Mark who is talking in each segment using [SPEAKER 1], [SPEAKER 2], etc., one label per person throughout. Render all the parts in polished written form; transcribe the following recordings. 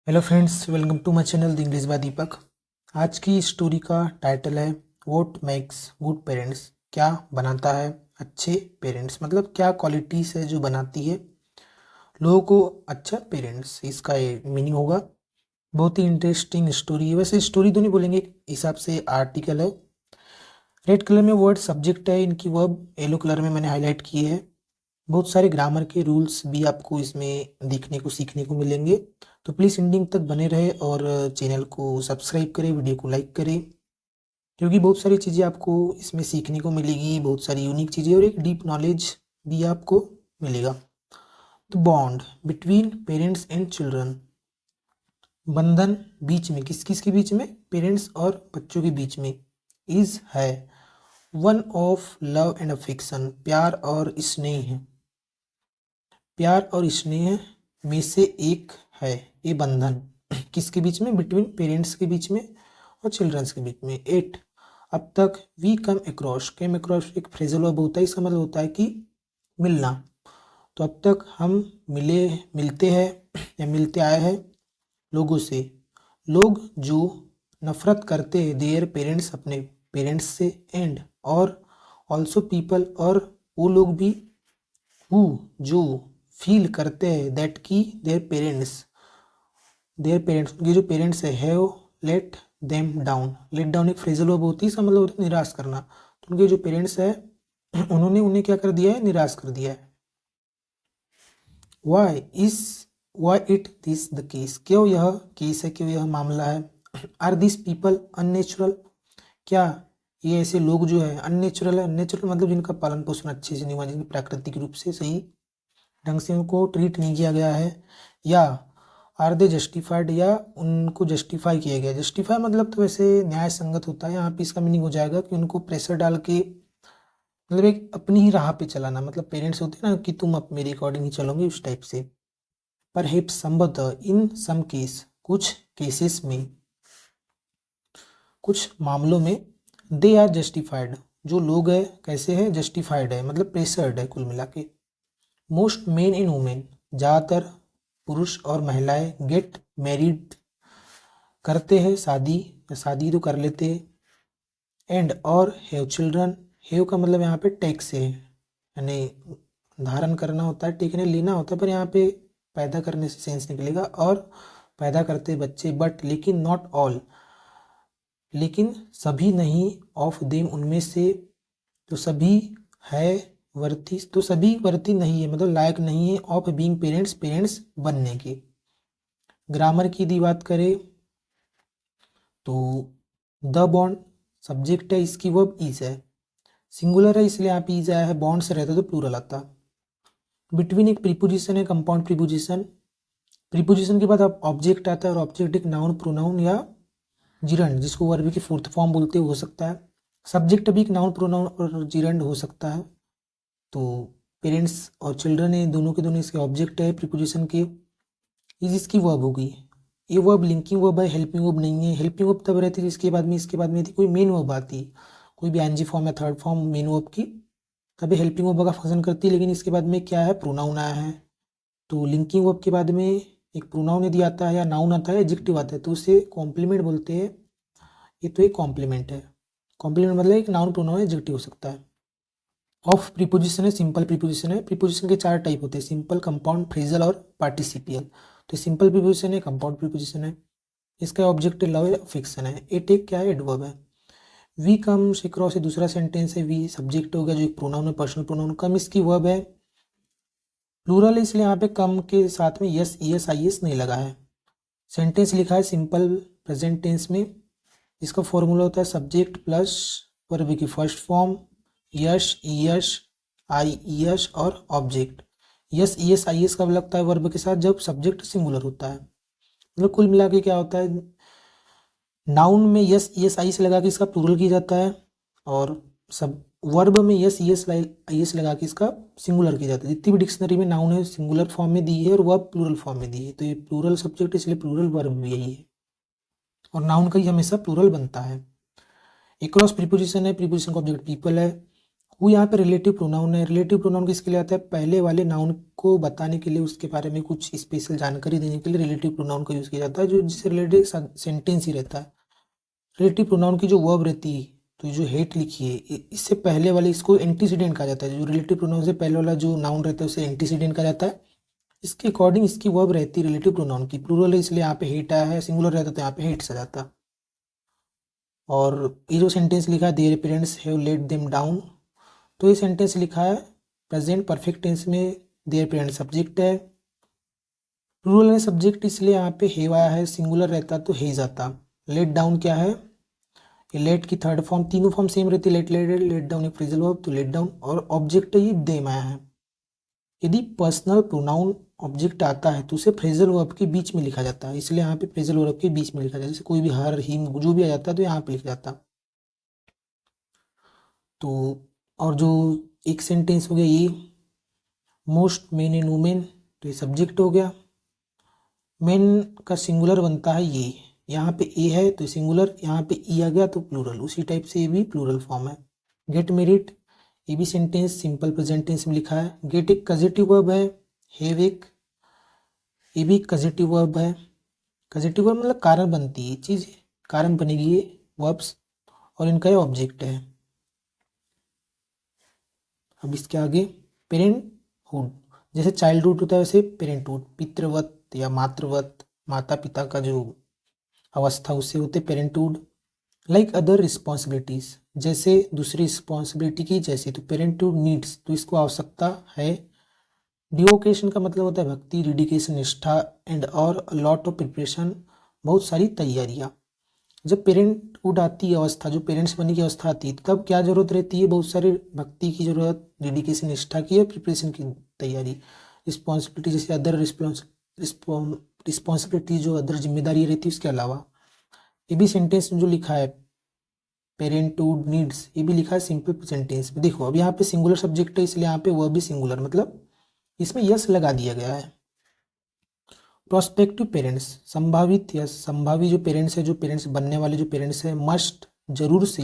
[SPEAKER 1] Hello friends, welcome to my channel the English by Deepak. आज की story का title है व्हाट मेक्स गुड पेरेंट्स। क्या बनाता है अच्छे पेरेंट्स, मतलब क्या क्वालिटीज़ है जो बनाती है लोगों को अच्छा पेरेंट्स, इसका ये मीनिंग होगा। बहुत ही इंटरेस्टिंग स्टोरी है। वैसे स्टोरी तो नहीं बोलेंगे, एक हिसाब से आर्टिकल है। रेड कलर में वर्ड सब्जेक्ट है, इनकी वर्ब येलो कलर में मैंने हाईलाइट किए हैं। बहुत सारे ग्रामर के रूल्स भी आपको इसमें देखने को सीखने को मिलेंगे, तो प्लीज़ एंडिंग तक बने रहे और चैनल को सब्सक्राइब करें, वीडियो को लाइक करें, क्योंकि बहुत सारी चीज़ें आपको इसमें सीखने को मिलेगी, बहुत सारी यूनिक चीज़ें और एक डीप नॉलेज भी आपको मिलेगा। तो bond between parents and children, बंधन बीच में किस किस के बीच में, पेरेंट्स और बच्चों के बीच में, इज है one of love and affection, प्यार और स्नेह है। प्यार और स्नेह में से एक है ये बंधन, किसके बीच में, बिटवीन पेरेंट्स के बीच में और चिल्ड्रंस के बीच में। एट, अब तक वी कम अक्रॉस एक फ्रेजल वर्ब होता है, इसका मतलब होता है कि मिलना। तो अब तक हम मिलते हैं या मिलते आए हैं लोगों से, लोग जो नफरत करते हैं देयर पेरेंट्स, अपने पेरेंट्स से, एंड और ऑल्सो पीपल, और वो लोग भी हु जो फील करते हैं दैट की देयर पेरेंट्स उनके जो पेरेंट्स है have let them down. Let down एक फ्रेजल वर्ब होती है, इसका मतलब होता है निराश करना। तो उनके जो पेरेंट्स है उन्होंने उन्हें क्या कर दिया है, निराश कर दिया है। Why it this the case, क्यों यह केस है, क्यों यह मामला है। आर दिस पीपल अननेचुरल, क्या ये ऐसे लोग जो है अननेचुरल है। अननेचुरल मतलब जिनका पालन पोषण अच्छे से नहीं हुआ, जिनकी प्राकृतिक रूप से सही ढंग से उनको ट्रीट नहीं किया गया है। या आर दे जस्टिफाइड, या उनको जस्टिफाई किया गया। जस्टिफाई मतलब तो वैसे न्याय संगत होता है, यहाँ पे इसका मीनिंग हो जाएगा कि उनको प्रेशर डाल के, मतलब एक अपनी ही राह पे चलाना, मतलब पेरेंट्स होते हैं ना कि तुम अब मेरे अकॉर्डिंग ही चलोगे, उस टाइप से। पर हेप संभवतः इन सम केस, कुछ केसेस में, कुछ मामलों में, दे आर जस्टिफाइड, जो लोग है कैसे है, जस्टिफाइड है, मतलब प्रेशर्ड है कुल मिला के। मोस्ट मेन एंड वुमेन, ज़्यादातर पुरुष और महिलाएं गेट मैरिड, करते हैं शादी, या शादी तो कर लेते हैं। एंड और हैव चिल्ड्रन, हैव का मतलब यहाँ पे टेक से है, यानी धारण करना होता है, टेक ने लेना होता है, पर यहाँ पे पैदा करने से सेंस निकलेगा, और पैदा करते बच्चे, बट लेकिन नॉट ऑल, लेकिन सभी नहीं, ऑफ देम उनमें से, तो सभी है वर्ती, तो सभी वर्ती नहीं है, मतलब लायक नहीं है, ऑफ बीइंग पेरेंट्स, पेरेंट्स बनने के। ग्रामर की यदि बात करें तो द बॉन्ड सब्जेक्ट है, इसकी वर्ब इज है, सिंगुलर है इसलिए यहाँ पे इज आया है, बॉन्ड से रहता तो प्लूरल आता। बिटवीन एक प्रीपोजिशन है, कंपाउंड प्रीपोजिशन। प्रीपोजिशन के बाद अब ऑब्जेक्ट आता है, और ऑब्जेक्ट एक नाउन, प्रोनाउन या जिरंड, जिसको वर्ब की फोर्थ फॉर्म बोलते हो सकता है। सब्जेक्ट भी एक नाउन, प्रोनाउन और जिरंड हो सकता है। तो पेरेंट्स और चिल्ड्रन है, दोनों के दोनों इसके ऑब्जेक्ट है प्रीपोजिशन के। इज इसकी वर्ब होगी, ये वर्ब लिंकिंग वर्ब है, हेल्पिंग वर्ब नहीं है। हेल्पिंग वर्ब तब रहती है जिसके बाद में, इसके बाद में यदि कोई मेन वर्ब आती, कोई भी एनजी फॉर्म या थर्ड फॉर्म मेन वर्ब की, तभी हेल्पिंग वर्ब का फंक्शन करती है। लेकिन इसके बाद में क्या है, प्रोनाउन आया है, तो लिंकिंग वर्ब के बाद में एक प्रोनाउन यदि आता है या नाउन आता है, एडजेक्टिव आता है, तो उसे कॉम्प्लीमेंट बोलते हैं। ये तो एक कॉम्प्लीमेंट है। कॉम्प्लीमेंट मतलब एक नाउन, प्रोनाउन, एडजेक्टिव हो सकता है। ऑफ प्रीपोजिशन है, सिंपल प्रीपोजिशन है। प्रीपोजिशन के चार टाइप होते हैं, सिंपल, कंपाउंड, फ्रेजल और पार्टिसिपियल। तो सिंपल प्रीपोजिशन है, कंपाउंड प्रीपोजिशन है, इसका ऑब्जेक्ट लव है, फिक्शन है। एट एक क्या है, एडवर्ब है। वी कम से क्रॉस है, दूसरा सेंटेंस है, वी सब्जेक्ट हो गया जो एक प्रोनाउन है, पर्सनल प्रोनाउन। कम इसकी वर्ब है, प्लूरल है इसलिए यहाँ पे कम के साथ में यस, ईएस, आईएस नहीं लगा है। सेंटेंस लिखा है सिंपल प्रेजेंट टेंस में, इसका फॉर्मूला होता है सब्जेक्ट प्लस वर्ब की फर्स्ट फॉर्म, यश, ईयश, आई ईयश और ऑब्जेक्ट। यस, ईएस, आईएस कब लगता है वर्ब के साथ, जब सब्जेक्ट सिंगुलर होता है। मतलब कुल मिला के क्या होता है, नाउन में यस, ईएस, आई से लगा के इसका प्लूरल किया जाता है, और सब वर्ब में यस, ईएस, आईएस लगा के इसका सिंगुलर किया जाता है। जितनी भी डिक्शनरी में नाउन है सिंगुलर फॉर्म में दी है, और वर्ब प्लूरल फॉर्म में दी है, तो ये प्लूरल सब्जेक्ट इसलिए प्लूरल वर्ब भी यही है, और नाउन का ही हमेशा प्लूरल बनता है। एक क्रॉस प्रीपोजिशन है, प्रीपोजिशन का ऑब्जेक्ट पीपल है, हु यहाँ पे रिलेटिव प्रोनाउन है। रिलेटिव प्रोनाउन किसके लिए आता है, पहले वाले नाउन को बताने के लिए, उसके बारे में कुछ स्पेशल जानकारी देने के लिए रिलेटिव प्रोनाउन का यूज़ किया जाता है, जो जिससे रिलेटेड सेंटेंस ही रहता है। रिलेटिव प्रोनाउन की जो वर्ब रहती है, तो जो हेट लिखी है, इससे पहले वाले, इसको एंटीसीडेंट कहा जाता है। जो रिलेटिव प्रोनाउन से पहले वाला जो नाउन रहता है उसे एंटीसीडेंट कहा जाता है। इसके अकॉर्डिंग इसकी वर्ब रहती है रिलेटिव प्रोनाउन की, प्लूरल है इसलिए यहाँ पे हेट आया है, सिंगुलर रहता तो यहाँ पे हेट्स आ जाता। और ये जो सेंटेंस लिखा है, their parents have let them down, तो ये सेंटेंस लिखा है प्रेजेंट परफेक्ट टेंस में, देयर पेरेंट्स सब्जेक्ट है, प्लूरल है सब्जेक्ट इसलिए यहाँ पे हैव आया है, सिंगुलर रहता तो हेज आता। लेट डाउन क्या है, ये लेट की थर्ड फॉर्म, तीनों फॉर्म सेम रहती है, लेट लेट लेट डाउन एक फ्रेजल वर्ब, तो लेट डाउन, और ऑब्जेक्ट ये देम आया है। यदि पर्सनल प्रोनाउन ऑब्जेक्ट आता है तो उसे फ्रेजल वर्ब के बीच में लिखा जाता है, इसलिए यहाँ पे फ्रेजल वर्ब के बीच में लिखा जाता है। जैसे कोई भी हर, हिम, जो भी आ जाता है तो यहाँ पे लिखा जाता। तो और जो एक सेंटेंस हो गया ये, मोस्ट मेन एंड वुमेन, तो ये सब्जेक्ट हो गया। मेन का सिंगुलर बनता है ये, यहाँ पे ए है तो सिंगुलर, यहाँ पे ई आ गया तो प्लूरल, उसी टाइप से ये भी प्लूरल फॉर्म है। गेट मेरिट, ये भी सेंटेंस सिंपल प्रेजेंट टेंस में लिखा है। गेट एक कजेटिव वर्ब है, हैव एक, ये भी कजेटिव वर्ब है। कजेटिव वर्ब मतलब कारण बनती है चीज़, कारण बनेगी ये वर्ब्स, और इनका ये ऑब्जेक्ट है। अब इसके आगे पेरेंटहुड, जैसे चाइल्डहुड होता है वैसे पेरेंटहुड, पितृवत या मातृवत, माता पिता का जो अवस्था उससे होते पेरेंटहुड। लाइक अदर रिस्पॉन्सिबिलिटीज, जैसे दूसरी रिस्पॉन्सिबिलिटी की जैसे, तो पेरेंटहुड नीड्स, तो इसको आवश्यकता है। डिवोकेशन का मतलब होता है भक्ति, डेडिकेशन निष्ठा, एंड और लॉट ऑफ प्रिपरेशन, बहुत सारी तैयारियाँ। जब पेरेंटहुड आती है अवस्था, जो पेरेंट्स बनने की अवस्था आती है, तब क्या जरूरत रहती है, बहुत सारे भक्ति की जरूरत, डेडिकेशन निष्ठा की, और प्रिपरेशन की तैयारी। रिस्पॉन्सिबिलिटी जैसे अदर रिस्पॉन्सिबिलिटी, जो अदर जिम्मेदारी रहती है उसके अलावा। ये भी सेंटेंस में जो लिखा है पेरेंटहुड नीड्स, ये भी लिखा है सिंपल प्रेजेंट टेंस में। देखो अब यहाँ पे सिंगुलर सब्जेक्ट है इसलिए यहाँ पे वह भी सिंगुलर, मतलब इसमें यस लगा दिया गया है। प्रोस्पेक्टिव पेरेंट्स, संभावित या संभावी जो पेरेंट्स है, जो पेरेंट्स बनने वाले जो पेरेंट्स है, मस्ट जरूर से,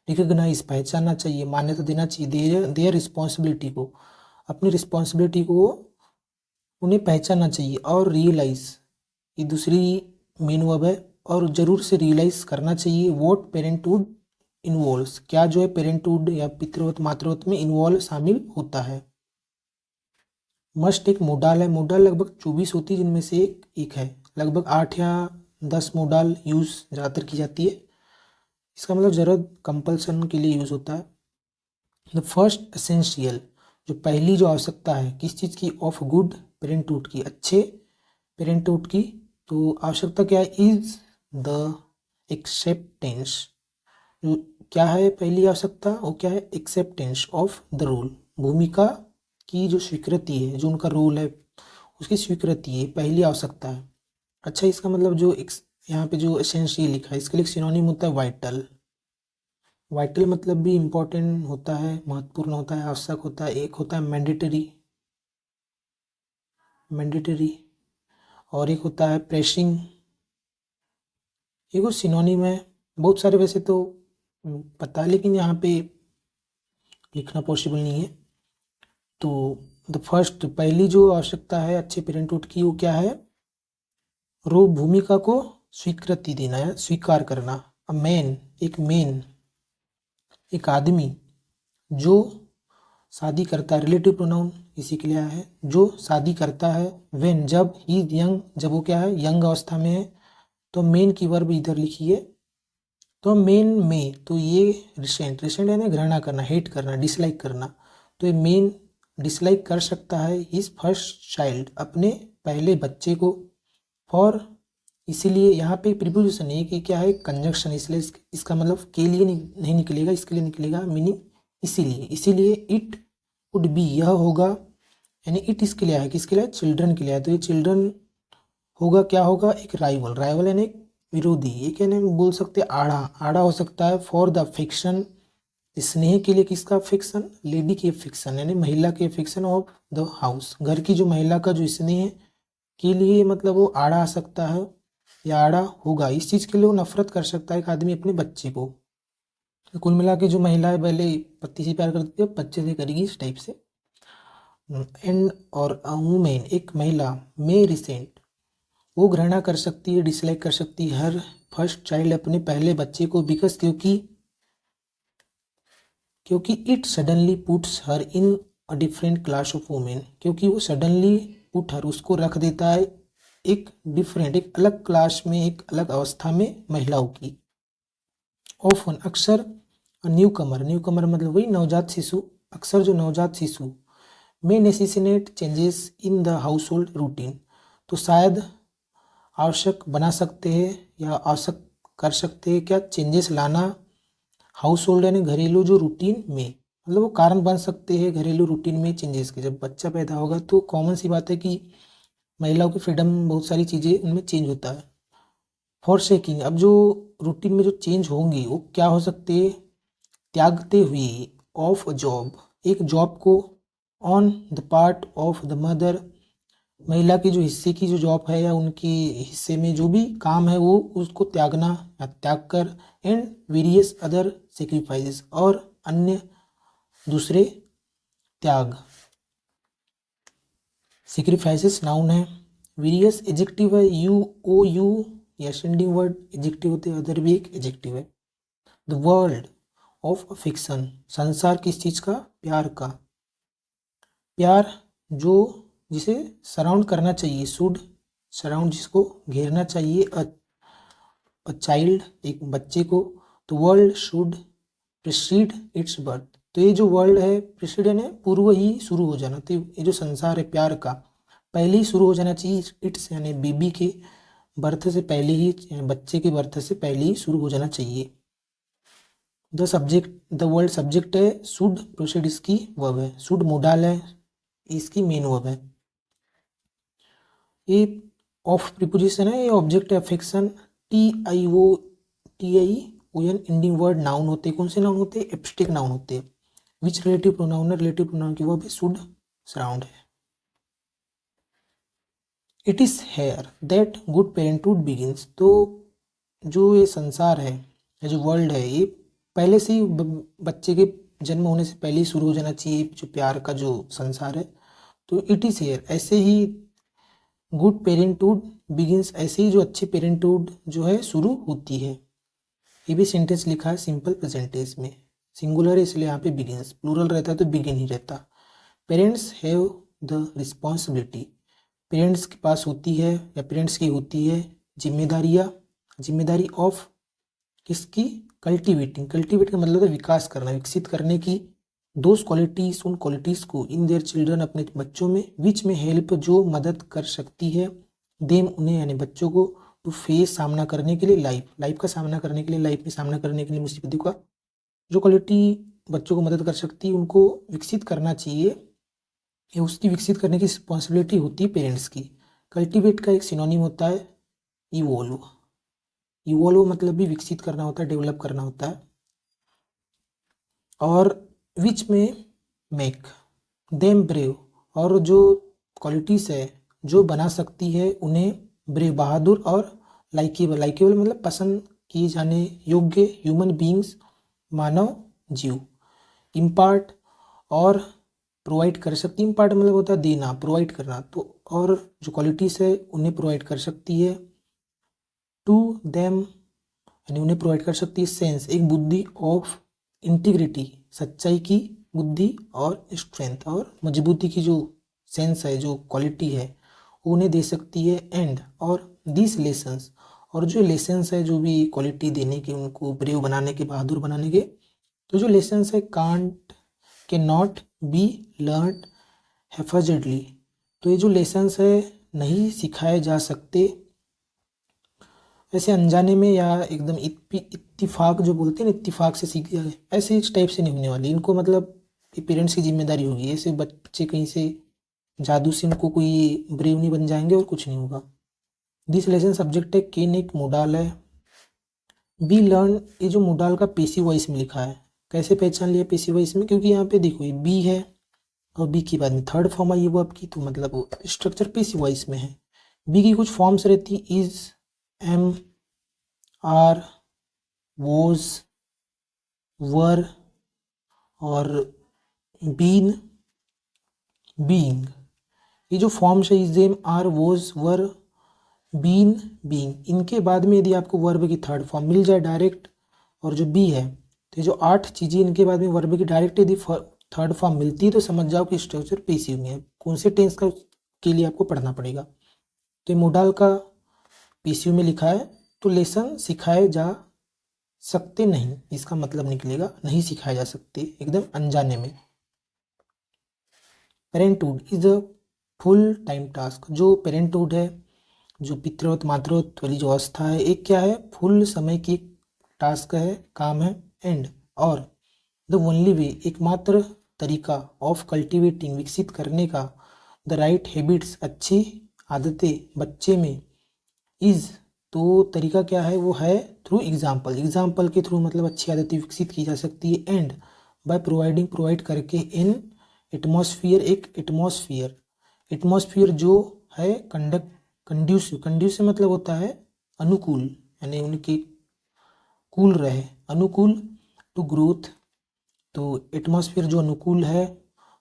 [SPEAKER 1] रिकग्नाइज पहचानना चाहिए, मान्यता देना चाहिए, देयर रिस्पॉन्सिबिलिटी को, अपनी रिस्पॉन्सिबिलिटी को उन्हें पहचानना चाहिए, और रियलाइज, ये दूसरी मेन वर्ब है, और जरूर से रियलाइज करना चाहिए वॉट पेरेंटहुड इन्वॉल्व्स, क्या जो है पेरेंटहुड या पितृवत मातृवत में इन्वॉल्व शामिल होता है। मस्ट एक मोडाल है, मोडाल लगभग 24 होती है जिनमें से एक है, लगभग 8 या 10 मोडाल यूज़ ज़्यादातर की जाती है। इसका मतलब ज़रूरत कंपल्सन के लिए यूज़ होता है। द फर्स्ट एसेंशियल, जो पहली जो आवश्यकता है किस चीज़ की, ऑफ गुड पेरेंटहुड की, अच्छे पेरेंटहुड की, तो आवश्यकता क्या है, इज द एक्सेप्टेंस, जो क्या है पहली आवश्यकता, वो क्या है, एक्सेप्टेंस ऑफ द रोल, भूमिका की जो स्वीकृति है, जो उनका रोल है उसकी स्वीकृति है, पहली आवश्यकता है। अच्छा इसका मतलब जो यहाँ पे जो एसेंशियल लिखा है, इसके लिए सिनोनिम होता है वाइटल। वाइटल मतलब भी इम्पोर्टेंट होता है, महत्वपूर्ण होता है, आवश्यक होता है। एक होता है मैंडेटरी, मैंडेटरी, और एक होता है प्रेसिंग। ये कुछ सिनोनिम है, बहुत सारे वैसे तो पता है लेकिन यहाँ पे लिखना पॉसिबल नहीं है। तो द फर्स्ट, पहली जो आवश्यकता है अच्छे पेरेंटहुड की, वो क्या है, रो भूमिका को स्वीकृति देना है, स्वीकार करना। अ मैन, एक मैन, एक आदमी जो शादी करता है, रिलेटिव प्रोनाउन इसी के लिए आया है, जो शादी करता है। व्हेन, जब, ही यंग, जब वो क्या है यंग अवस्था में है, तो मेन की वर्ब इधर लिखिए, तो मेन में, तो ये रिसेंट, रिसेंट यानी घृणा करना, हेट करना, डिसलाइक करना, तो ये मेन डिसलाइक कर सकता है इस फर्स्ट चाइल्ड, अपने पहले बच्चे को। फॉर, इसीलिए यहाँ पे प्रीपोजिशन है कि क्या है, कंजंक्शन, इसलिए इसका मतलब के लिए नहीं निकलेगा, इसके लिए निकलेगा, मीनिंग इसीलिए, इसीलिए इट वुड बी, यह होगा, यानी इट इसके लिए है, किसके लिए, चिल्ड्रन के लिए है, तो ये चिल्ड्रन होगा, क्या होगा, एक राइवल, राइवल यानी एक विरोधी, ये कहने में बोल सकते हैं आड़ा, आड़ा हो सकता है। फॉर द अफेक्शन, स्नेह के लिए, किसका अफेक्शन, लेडी की अफेक्शन यानी महिला की अफेक्शन, ऑफ द हाउस, घर की जो महिला का जो स्नेह के लिए, मतलब वो आड़ा आ सकता है या आड़ा होगा, इस चीज़ के लिए वो नफरत कर सकता है एक आदमी अपने बच्चे को। तो कुल मिला के जो महिला है पहले पति से प्यार करती है, बच्चे से करेगी, इस टाइप से। एंड और अ वुमेन, एक महिला, मे रिसेंट, वो घृणा कर सकती है, डिसलाइक कर सकती है हर फर्स्ट चाइल्ड, अपने पहले बच्चे को, बिकॉज क्योंकि it suddenly puts her in a different class of women, क्योंकि वो सडनली पुट हर, उसको रख देता है एक डिफरेंट, एक अलग क्लास में, एक अलग अवस्था में महिलाओं की। ऑफन, अक्सर, न्यू कमर, न्यू कमर मतलब वही नवजात शिशु, अक्सर जो नवजात शिशु में necessitate changes in the household routine, तो शायद आवश्यक बना सकते हैं या आवश्यक कर सकते हैं क्या, चेंजेस लाना हाउस होल्ड यानी घरेलू जो रूटीन में, मतलब वो कारण बन सकते हैं घरेलू रूटीन में चेंजेस के। जब बच्चा पैदा होगा तो कॉमन सी बात है कि महिलाओं की फ्रीडम, बहुत सारी चीज़ें उनमें चेंज होता है। फॉर शेकिंग, अब जो रूटीन में जो चेंज होंगी वो क्या हो सकते हैं, त्यागते हुए, ऑफ अ जॉब, एक जॉब को, on the part of the mother, महिला की जो हिस्से की जो जॉब है या उनके हिस्से में जो भी काम है वो उसको त्यागना या त्याग कर, एंड वेरियस अदर सेक्रीफाइसेस, और अन्य दूसरे त्याग। सेक्रीफाइसेस नाउन है, वेरियस एजेक्टिव है, यू ओ यू या असेंडिंग वर्ड एजेक्टिव होते हैं, अदर भी एक एजेक्टिव है। द वर्ल्ड ऑफ अफेक्शन, संसार किस चीज़ का, प्यार का। प्यार जो जिसे सराउंड करना चाहिए, शुड सराउंड, जिसको घेरना चाहिए, अ चाइल्ड, एक बच्चे को, तो world should precede it's birth, तो ये जो वर्ल्ड है, प्रिसीड यानी पूर्व ही शुरू हो जाना, तो ये जो संसार है प्यार का पहले ही शुरू हो जाना चाहिए, इट्स यानी बेबी के बर्थ से पहले ही, बच्चे के बर्थ से पहले ही शुरू हो जाना चाहिए। The subject, the world subject है, शुड प्रोसीड इसकी वर्ब है, शुड मोडाल है, इसकी मेन वर्ब है। ये ऑफ प्रीपोजिशन है, ये object affection, T I O N ending word noun होते हैं, कौन से नाउन होते हैं, एब्स्ट्रैक्ट नाउन होते हैं। विच रिलेटिव प्रोनाउन है, रिलेटिव प्रोनाउन की वर्ब है शुड सराउंड है। It is here that good parenthood begins, तो जो ये संसार है, ये जो वर्ल्ड है, ये पहले से ही बच्चे के जन्म होने से पहले ही शुरू हो जाना चाहिए, जो प्यार का जो संसार है। तो इट इज हेयर, ऐसे ही गुड पेरेंटहुड बिगिंस, ऐसे ही जो अच्छी पेरेंटहुड जो है शुरू होती है। ये भी सेंटेंस लिखा है सिंपल प्रेजेंट टेंस में, सिंगुलर है इसलिए यहाँ पे बिगिंस, प्लूरल रहता है तो बिगिन ही रहता। Parents have the responsibility, parents के पास होती है या पेरेंट्स की होती है जिम्मेदारियाँ, जिम्मेदारी ऑफ किसकी, कल्टीवेटिंग, कल्टीवेट का मतलब है विकास करना, विकसित करने की, दोज क्वालिटीज, उन क्वालिटीज़ को, इन देयर चिल्ड्रन, अपने बच्चों में, विच में हेल्प, जो मदद कर सकती है, देम उन्हें यानी बच्चों को, टू फेस सामना करने के लिए, लाइफ, लाइफ का सामना करने के लिए, लाइफ में सामना करने के लिए मुसीबतों का, जो क्वालिटी बच्चों को मदद कर सकती है उनको विकसित करना चाहिए, या उसकी विकसित करने की रिस्पॉन्सिबिलिटी होती है पेरेंट्स की। कल्टीवेट का एक सिनोनिम होता है इवोल्व, इवोल्व मतलब भी विकसित करना होता है, डेवलप करना होता है। और विच में मेक देम ब्रेव, और जो क्वालिटीज़ है जो बना सकती है उन्हें ब्रेव, बहादुर, और लाइकेबल, लाइकेबल मतलब पसंद किए जाने योग्य, ह्यूमन बींग्स, मानव जीव। इम्पार्ट, और प्रोवाइड कर सकती, इम्पार्ट मतलब होता है देना, प्रोवाइड करना, तो और जो क्वालिटीज़ है उन्हें प्रोवाइड कर सकती है, टू देम यानी उन्हें प्रोवाइड कर सकती है, सेंस, एक बुद्धि, ऑफ इंटीग्रिटी, सच्चाई की बुद्धि, और स्ट्रेंथ, और मजबूती की जो सेंस है, जो क्वालिटी है, वो उन्हें दे सकती है। एंड और दिस लेसन्स, और जो लेसन्स है, जो भी क्वालिटी देने के, उनको ब्रेव बनाने के, बहादुर बनाने के, तो जो लेसन्स है, कांट के नॉट बी लर्न हैफर्जडली, तो ये जो लेसन्स है नहीं सिखाए जा सकते ऐसे अनजाने में, या एकदम इत्तिफाक जो बोलते हैं ना, इत्तिफाक से सीख जाए, ऐसे इस टाइप से नहीं होने वाली इनको, मतलब ये पेरेंट्स की जिम्मेदारी होगी, ऐसे बच्चे कहीं से जादू से इनको कोई ब्रेव नहीं बन जाएंगे और कुछ नहीं होगा। दिस लेसन सब्जेक्ट है, केन एक मोडाल है, बी लर्न, ये जो मोडाल का पेसिव वॉइस में लिखा है, कैसे पहचान लिया पेसिव वॉइस में, क्योंकि यहाँ पे देखो ये बी है और बी के बाद में थर्ड फॉर्म आई है वर्ब की, तो मतलब स्ट्रक्चर पेसिव वॉइस में है। बी की कुछ फॉर्म्स रहती, is, am, are, was, were और बीन, बीइंग, ये जो फॉर्म्स है is them, are, was, were, been, being, इनके बाद में यदि आपको वर्ब की थर्ड फॉर्म मिल जाए डायरेक्ट और जो बी है, तो ये जो 8 चीज़ें इनके बाद में वर्ब की डायरेक्ट यदि थर्ड फॉर्म मिलती है तो समझ जाओ कि स्ट्रक्चर पेसिव में है। कौन से टेंस का के लिए आपको पढ़ना पड़ेगा, तो मोडाल का पेसिव में लिखा है, तो लेसन सिखाए जा सकते नहीं, इसका मतलब निकलेगा नहीं सिखाए जा सकते, एकदम अनजाने में। Parenthood is a full time task, जो पेरेंटहुड है, जो पितृत्व मातृत्व वाली जो अवस्था है, एक क्या है, फुल समय की टास्क है, काम है, एंड और द ओनली वे, एकमात्र तरीका, ऑफ कल्टिवेटिंग, विकसित करने का, द राइट हैबिट्स, अच्छी आदतें बच्चे में, इज, तो तरीका क्या है, वो है थ्रू एग्जाम्पल, एग्जाम्पल के थ्रू, मतलब अच्छी आदतें विकसित की जा सकती है, एंड बाय प्रोवाइडिंग, प्रोवाइड करके, इन एटमॉस्फियर, एक एटमॉस्फियर, एटमॉस्फियर जो है कंड्यूसिव, कंड्यूसिव मतलब होता है अनुकूल, यानी उनकी कूल रहे, अनुकूल टू ग्रोथ, तो एटमॉस्फेयर जो अनुकूल है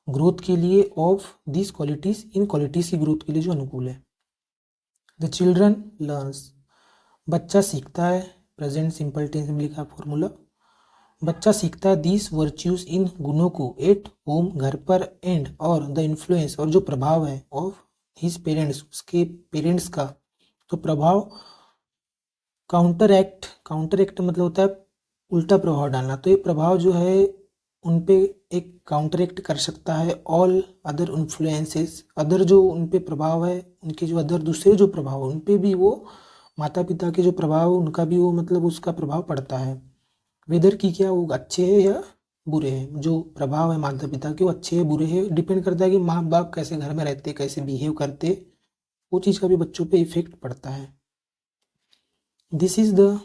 [SPEAKER 1] ग्रोथ के लिए, of this qualities, in qualities की ग्रोथ के लिए जो अनुकूल है। द चिल्ड्रन लर्न्स, बच्चा सीखता है, प्रेजेंट सिंपल टेंस में लिखा फॉर्मूला, बच्चा सीखता है दिस वर्च्यूज, इन गुणों को, एट होम, घर पर, एंड और द इन्फ्लुएंस, और जो प्रभाव है, ऑफ हिज पेरेंट्स, उसके पेरेंट्स का, तो प्रभाव, काउंटर एक्ट, काउंटर एक्ट मतलब होता है उल्टा प्रभाव डालना, तो ये प्रभाव जो है उन पे एक काउंटर एक्ट कर सकता है, ऑल अदर इन्फ्लुएंसेस, अदर जो उन पे प्रभाव है, उनके जो अदर दूसरे जो प्रभाव है उन पे भी वो, माता पिता के जो प्रभाव उनका भी वो, मतलब उसका प्रभाव पड़ता है, वेदर की क्या, वो अच्छे है या बुरे हैं, जो प्रभाव है माता पिता के वो अच्छे है बुरे हैं, डिपेंड करता है कि माँ बाप कैसे घर में रहते, कैसे बिहेव करते, वो चीज़ का भी बच्चों पे इफेक्ट पड़ता है। This is the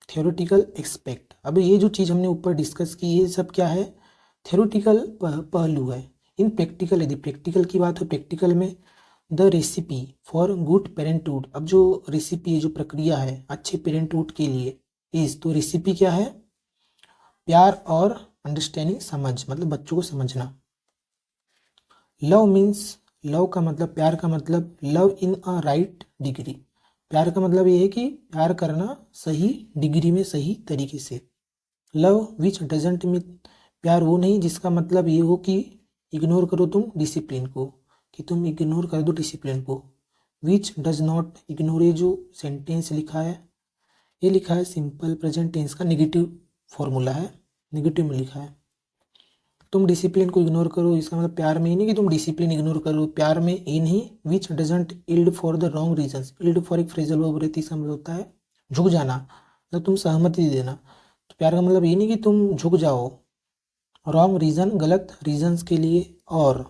[SPEAKER 1] theoretical expect, अब ये जो चीज़ हमने ऊपर डिस्कस की ये सब क्या है, थ्योरेटिकल पहलू है। इन प्रैक्टिकल, यदि प्रैक्टिकल की बात हो, प्रैक्टिकल में the recipe for good parenthood, अब जो रेसिपी है, जो प्रक्रिया है अच्छे पेरेंटहुड के लिए, इज, तो रेसिपी क्या है, प्यार और अंडरस्टैंडिंग, समझ, मतलब बच्चों को समझना। लव मीन्स, लव का मतलब, प्यार का मतलब, love in a right degree, प्यार का मतलब ये है कि प्यार करना सही डिग्री में, सही तरीके से। लव विच डजेंट मीन, प्यार वो नहीं जिसका मतलब ये हो कि इग्नोर करो तुम डिसिप्लिन को, कि तुम इग्नोर कर दो डिसिप्लिन को। विच डज नॉट इग्नोर, ये जो सेंटेंस लिखा है, ये लिखा है सिंपल प्रेजेंट टेंस का नेगेटिव फॉर्मूला है, नेगेटिव में लिखा है। तुम डिसिप्लिन को इग्नोर करो, इसका मतलब प्यार में ही नहीं कि तुम डिसिप्लिन इग्नोर करो, प्यार में इन ही, which doesn't yield for the wrong reasons, yield for एक फ्रेजल वर्ब रहती है, इसका मतलब होता है झुक जाना, मतलब तुम सहमति देना, तो प्यार का मतलब ये नहीं कि तुम झुक जाओ, रॉन्ग रीजन, गलत रीजंस के लिए, और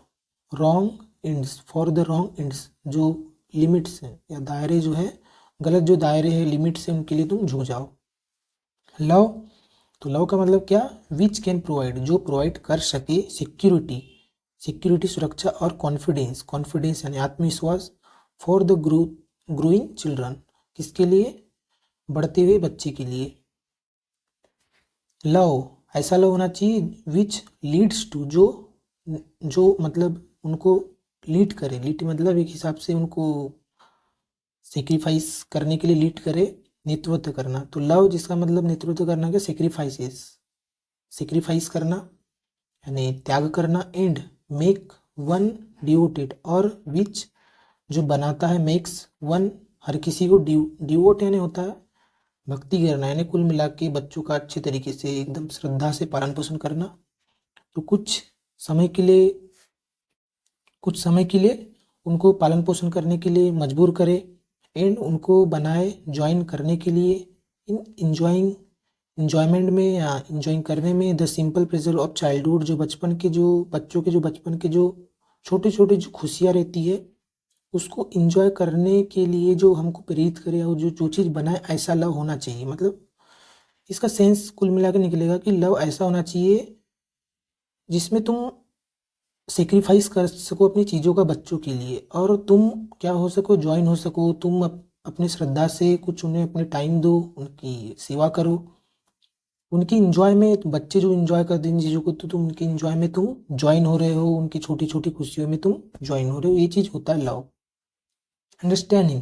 [SPEAKER 1] wrong ends, for the wrong ends, जो लिमिट्स हैं या दायरे जो है, गलत जो दायरे हैं लिमिट्स हैं उनके लिए तुम झुक जाओ। लव, तो लव का मतलब क्या, विच कैन प्रोवाइड, जो प्रोवाइड कर सके सिक्योरिटी, सिक्योरिटी सुरक्षा, और कॉन्फिडेंस, कॉन्फिडेंस यानी आत्मविश्वास, फॉर द ग्रोइंग चिल्ड्रन, किसके लिए, बढ़ते हुए बच्चे के लिए। लव, ऐसा लव होना चाहिए विच लीड्स टू, जो मतलब उनको लीड करे, लीड मतलब एक हिसाब से उनको सेक्रीफाइस करने के लिए लीड करे, नेतृत्व करना, तो लव जिसका मतलब नेतृत्व करना क्या, सेक्रीफाइसेस, सेक्रीफाइस करना यानी त्याग करना, एंड मेक वन डिवोटेड, और विच जो बनाता है, मेक्स वन हर किसी को, डिवोट यानी होता है भक्ति करना, यानी कुल मिला के बच्चों का अच्छे तरीके से एकदम श्रद्धा से पालन पोषण करना, तो कुछ समय के लिए उनको पालन पोषण करने के लिए मजबूर करे, एंड उनको बनाए ज्वाइन करने के लिए, इन इंजॉयमेंट में या इंजॉइंग करने में, the simple pleasure of childhood, जो बचपन के जो बच्चों के जो बचपन के जो छोटे छोटे जो खुशियाँ रहती है उसको इंजॉय करने के लिए जो हमको प्रेरित करे, और जो चीज़ बनाए, ऐसा लव होना चाहिए। मतलब इसका सेंस कुल मिला के निकलेगा कि लव ऐसा होना चाहिए जिसमें तुम सेक्रीफाइस कर सको अपनी चीज़ों का बच्चों के लिए, और तुम क्या हो सको, ज्वाइन हो सको, तुम अपनी श्रद्धा से कुछ उन्हें अपने टाइम दो, उनकी सेवा करो, उनकी इंजॉय में, तो बच्चे जो इंजॉय करते हैं इन चीज़ों को, तो तुम उनके इंजॉय में तुम ज्वाइन हो रहे हो, उनकी छोटी छोटी खुशियों में तुम ज्वाइन हो रहे हो, ये चीज़ होता है लव। अंडरस्टैंडिंग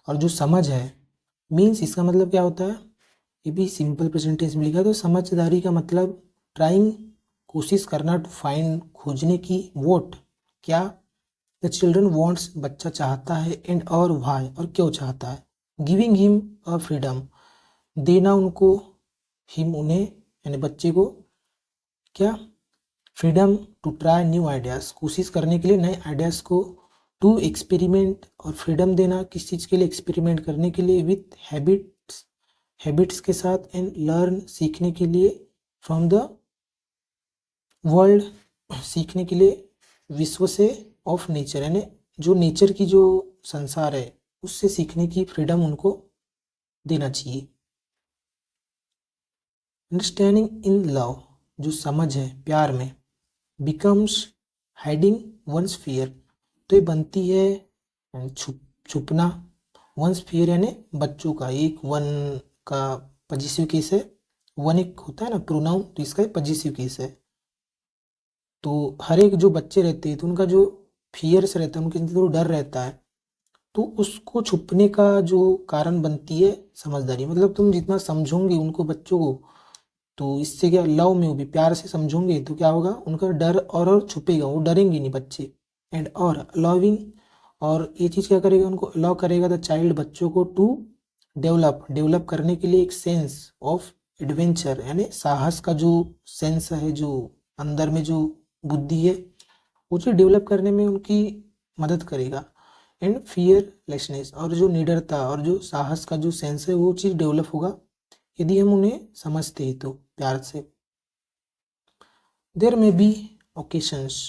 [SPEAKER 1] और जो समझ है, मीन्स इसका मतलब क्या होता है, ये भी सिंपल प्रेजेंट टेंस में लिखा है। तो समझदारी का मतलब ट्राइंग, कोशिश करना, टू फाइंड, खोजने की, वोट क्या, द चिल्ड्रन वॉन्ट्स, बच्चा चाहता है, एंड और वाई, और क्यों चाहता है, गिविंग हिम अ फ्रीडम, देना उनको, हिम उन्हें यानी बच्चे को क्या, freedom to try new ideas, कोशिश करने के लिए नए आइडियाज़ को, टू एक्सपेरिमेंट, और फ्रीडम देना किस चीज़ के लिए, एक्सपेरिमेंट करने के लिए, विथ हैबिट्स, हैबिट्स के साथ, एंड लर्न, सीखने के लिए, फ्रॉम द वर्ल्ड, सीखने के लिए विश्व से, ऑफ नेचर यानी जो नेचर की जो संसार है उससे सीखने की फ्रीडम उनको देना चाहिए। अंडरस्टैंडिंग इन लव, जो समझ है प्यार में, बिकम्स हाइडिंग वंस फियर, तो ये बनती है छुपना, वंस फियर यानी बच्चों का, एक वन का पजेसिव केस है, वन एक होता है ना प्रोनाउन, तो इसका पजेसिव केस है। तो हर एक जो बच्चे रहते हैं तो उनका जो फियर्स रहता है, उनके अंदर जो डर रहता है, तो उसको छुपने का जो कारण बनती है समझदारी। मतलब तुम जितना समझोगे उनको बच्चों को, तो इससे क्या, लव में वो भी प्यार से समझोगे तो क्या होगा, उनका डर और छुपेगा, वो डरेंगे नहीं बच्चे। एंड और लविंग, और ये चीज़ क्या करेगा, उनको अलाउ करेगा द चाइल्ड, बच्चों को, टू डेवलप, डेवलप करने के लिए एक सेंस ऑफ एडवेंचर यानी साहस का जो सेंस है, जो अंदर में जो बुद्धि है, वो चीज़ डेवलप करने में उनकी मदद करेगा। एंड फियरलेसनेस, और जो निडरता और जो साहस का जो सेंस है वो चीज़ डेवलप होगा यदि हम उन्हें समझते हैं तो प्यार से। देयर में बी ओकेशंस,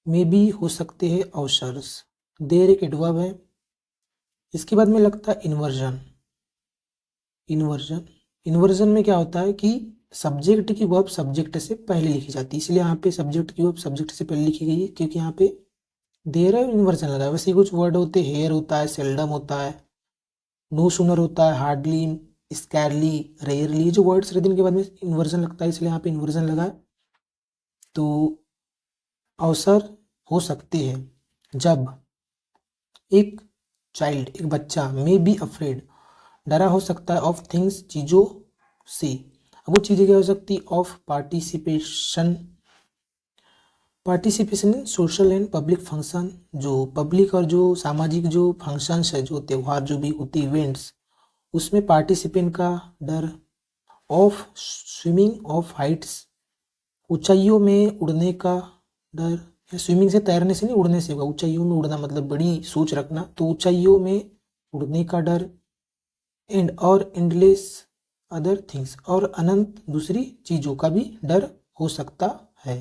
[SPEAKER 1] में भी हो सकते हैं अवसर्स, देर एक एडवर्ब है। इसके बाद में लगता है इन्वर्जन, इन्वर्जन, इन्वर्जन में क्या होता है कि सब्जेक्ट की वर्ब सब्जेक्ट से पहले लिखी जाती है, इसलिए यहाँ पे सब्जेक्ट की वर्ब सब्जेक्ट से पहले लिखी गई है, क्योंकि यहाँ पे देर है, इन्वर्जन लगा है। वैसे कुछ वर्ड होते हैं, हेयर होता है, सेल्डम होता है, नो सुनर होता है, हार्डली, स्कैरली, रेयरली, जो वर्ड्स रहते हैं इनके बाद में इन्वर्जन लगता है, इसलिए यहाँ पे इन्वर्जन लगा है। तो अवसर हो सकते हैं जब एक चाइल्ड, एक बच्चा, मे बी अफ्रेड, डरा हो सकता है, ऑफ थिंग्स, चीज़ों से। अब वो चीज़ें क्या हो सकती, of participation, participation in social and public function, जो पब्लिक और जो सामाजिक जो फंक्शंस है, जो त्यौहार जो भी होते इवेंट्स, उसमें पार्टिसिपेंट का डर, ऑफ स्विमिंग ऑफ हाइट्स, ऊंचाइयों में उड़ने का डर, या स्विमिंग से तैरने से नहीं, उड़ने से होगा, ऊंचाइयों में उड़ना मतलब बड़ी सोच रखना, तो ऊंचाइयों में उड़ने का डर। एंड और एंडलेस अदर थिंग्स, और अनंत दूसरी चीज़ों का भी डर हो सकता है।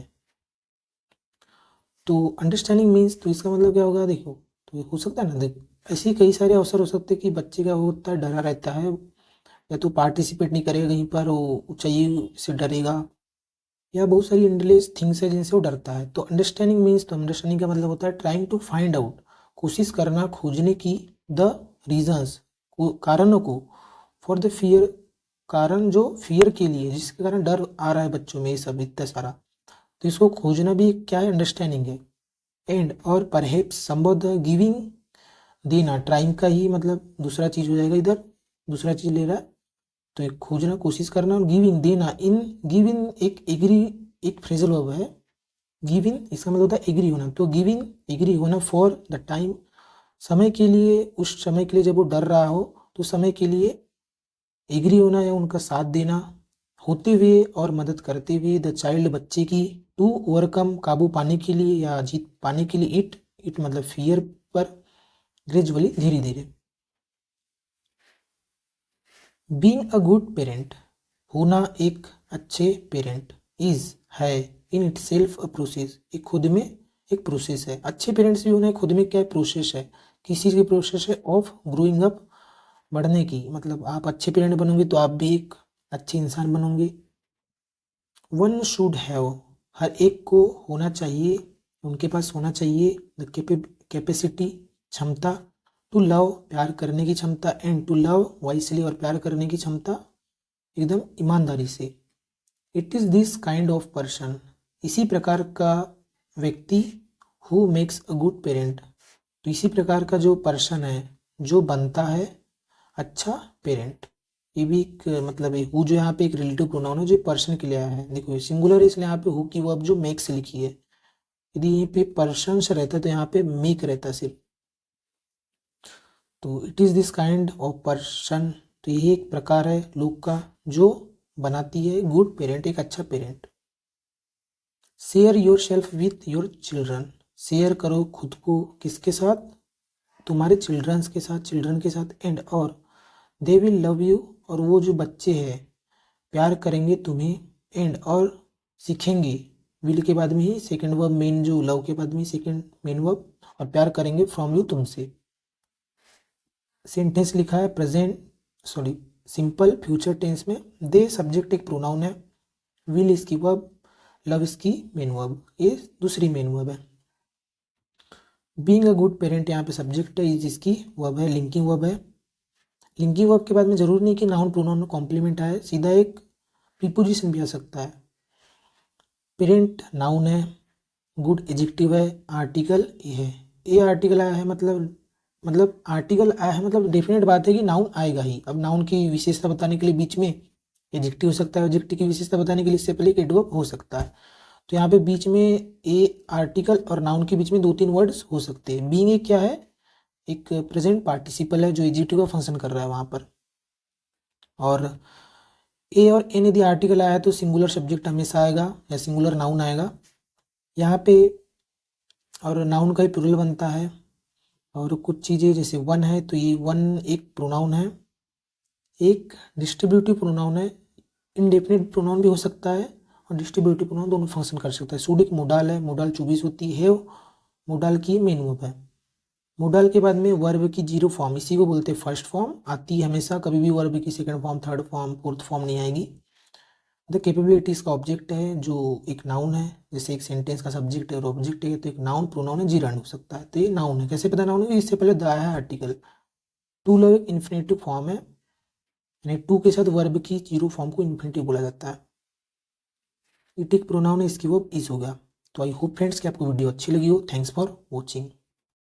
[SPEAKER 1] तो अंडरस्टैंडिंग मीन्स, तो इसका मतलब क्या होगा, देखो, तो हो सकता है ना, देख ऐसे ही कई सारे अवसर हो सकते हैं कि बच्चे का वो होता है, डरा रहता है, या तो पार्टिसिपेट नहीं करेगा कहीं पर, वो ऊंचाई से डरेगा, या बहुत सारी एंडलेस थिंग्स है जिनसे वो डरता है। तो अंडरस्टैंडिंग मीन्स, तो अंडरस्टैंडिंग का मतलब होता है ट्राइंग टू फाइंड आउट, कोशिश करना, खोजने की, द रीजंस, कारणों को, फॉर द फियर, कारण जो फियर के लिए, जिसके कारण डर आ रहा है बच्चों में, ये सब इतना सारा, तो इसको खोजना भी क्या है, अंडरस्टैंडिंग है। एंड और परहेप्स, संबोध, गिविंग, देना, ट्राइंग का ही मतलब दूसरा चीज हो जाएगा, इधर दूसरा चीज ले रहा है, तो एक खोजना, कोशिश करना, और गिविंग, देना, इन, गिविंग एक एग्री, एक फ्रेजल वर्ब है, गिविंग, इसका मतलब होता है एग्री होना, तो गिविंग एग्री होना, फॉर द टाइम, समय के लिए, उस समय के लिए जब वो डर रहा हो, तो समय के लिए एग्री होना या उनका साथ देना, होते हुए और मदद करते हुए, द चाइल्ड, बच्चे की, टू ओवरकम, काबू पाने के लिए या जीत पाने के लिए, इट मतलब फियर पर, ग्रेजुअली, धीरे धीरे। बीइंग अ गुड पेरेंट, होना एक अच्छे पेरेंट, इज है, in it self a process, एक खुद में एक प्रोसेस है। अच्छे पेरेंट्स भी होना खुद में क्या है, प्रोसेस है, किस चीज़ की प्रोसेस है, ऑफ ग्रोइंग अप, बढ़ने की, मतलब आप अच्छे पेरेंट बनोगे तो आप भी एक अच्छे इंसान बनोगे। वन शुड हैव, हर एक को होना चाहिए, उनके पास होना चाहिए, द कैपेसिटी, क्षमता, टू लव, प्यार करने की क्षमता, एंड टू लव वाइसली, और प्यार करने की क्षमता, एकदम ईमानदारी से। It is this kind of person, इसी प्रकार का व्यक्ति, who makes a good parent, तो इसी प्रकार का जो पर्सन है जो बनता है अच्छा पेरेंट। ये भी एक मतलब है हु जो यहाँ पे एक रिलेटिव प्रोनाउन है जो पर्सन के लिए आया है। देखो सिंगुलर है इसलिए यहाँ पे हु की वर्ब जो मेक्स लिखी है, यदि यहीं पे पर्सन्स रहता तो यहाँ पे मेक रहता सिर्फ। तो it is this kind of person, तो यही एक प्रकार है लोग का जो बनाती है गुड पेरेंट, एक अच्छा parent. Share your self with your children, share करो खुद को किसके साथ, तुम्हारे चिल्ड्रंस के साथ, चिल्ड्रन के साथ। एंड और दे विल लव यू, और वो जो बच्चे हैं प्यार करेंगे तुम्हें। एंड और सीखेंगे, विल के बाद में ही सेकेंड वर्ब मेन, जो लव के बाद में सेकेंड मेन वर्ब, और प्यार करेंगे फ्रॉम यू, तुमसे। सेंटेंस लिखा है present sorry simple future tense में। दे सब्जेक्ट एक प्रोनाउन है, विल इसकी वर्ब, लव इसकी मेन वर्ब, ये दूसरी मेन वर्ब है। बीइंग अ गुड पेरेंट यहाँ पे सब्जेक्ट है, जिसकी वर्ब है लिंकिंग वर्ब है। लिंकिंग वर्ब के बाद में जरूर नहीं कि नाउन प्रोनाउन में कॉम्प्लीमेंट आए, सीधा एक प्रीपोजिशन भी आ सकता है। पेरेंट नाउन है, गुड एडजेक्टिव है, आर्टिकल ये है। ये आर्टिकल आया है मतलब आर्टिकल आया है मतलब डेफिनेट बात है कि नाउन आएगा ही। अब नाउन की विशेषता बताने के लिए बीच में एडजेक्टिव हो सकता है, एडजेक्टिव की विशेषता बताने के लिए इससे पहले एक एडवर्ब हो सकता है। तो यहाँ पे बीच में ए आर्टिकल और नाउन के बीच में 2-3 वर्ड्स हो सकते हैं। बीइंग एक क्या है, एक प्रेजेंट पार्टिसिपल है जो एडजेक्टिव का फंक्शन कर रहा है वहाँ पर। और ए और एन यदि आर्टिकल आया तो सिंगुलर सब्जेक्ट हमेशा आएगा या सिंगुलर नाउन आएगा यहाँ पे। और नाउन का ही प्लूरल बनता है। और कुछ चीज़ें जैसे वन है तो ये वन एक प्रोनाउन है, एक डिस्ट्रीब्यूटिव प्रोनाउन है। इनडेफिनिट प्रोनाउन भी हो सकता है और डिस्ट्रीब्यूटिव प्रोनाउन, दोनों फंक्शन कर सकता है। शुड एक मोडाल है, मोडाल 24 होती है, मोडाल की मेन वर्ब है। मोडाल के बाद में वर्ब की जीरो फॉर्म, इसी को बोलते हैं फर्स्ट फॉर्म, आती है हमेशा, कभी भी वर्ब की second form, third form, fourth form नहीं आएगी। द कैपेबिलिटीज का ऑब्जेक्ट है जो एक नाउन है, जैसे एक सेंटेंस का सब्जेक्ट है और ऑब्जेक्ट है, तो एक नाउन प्रोनाउन है, जीरांड हो सकता है, तो ये नाउन है। कैसे पता नाउन है, इससे पहले द आया है आर्टिकल। टू लव एक इन्फिनेटिव फॉर्म है, यानी टू के साथ वर्ब की जीरो फॉर्म को इन्फिनेटिव बोला जाता है। इट एक प्रोनाउन है, इसकी वर्ब इज हो गया। तो आई होप फ्रेंड्स कि आपको वीडियो अच्छी लगी हो। Thanks for watching.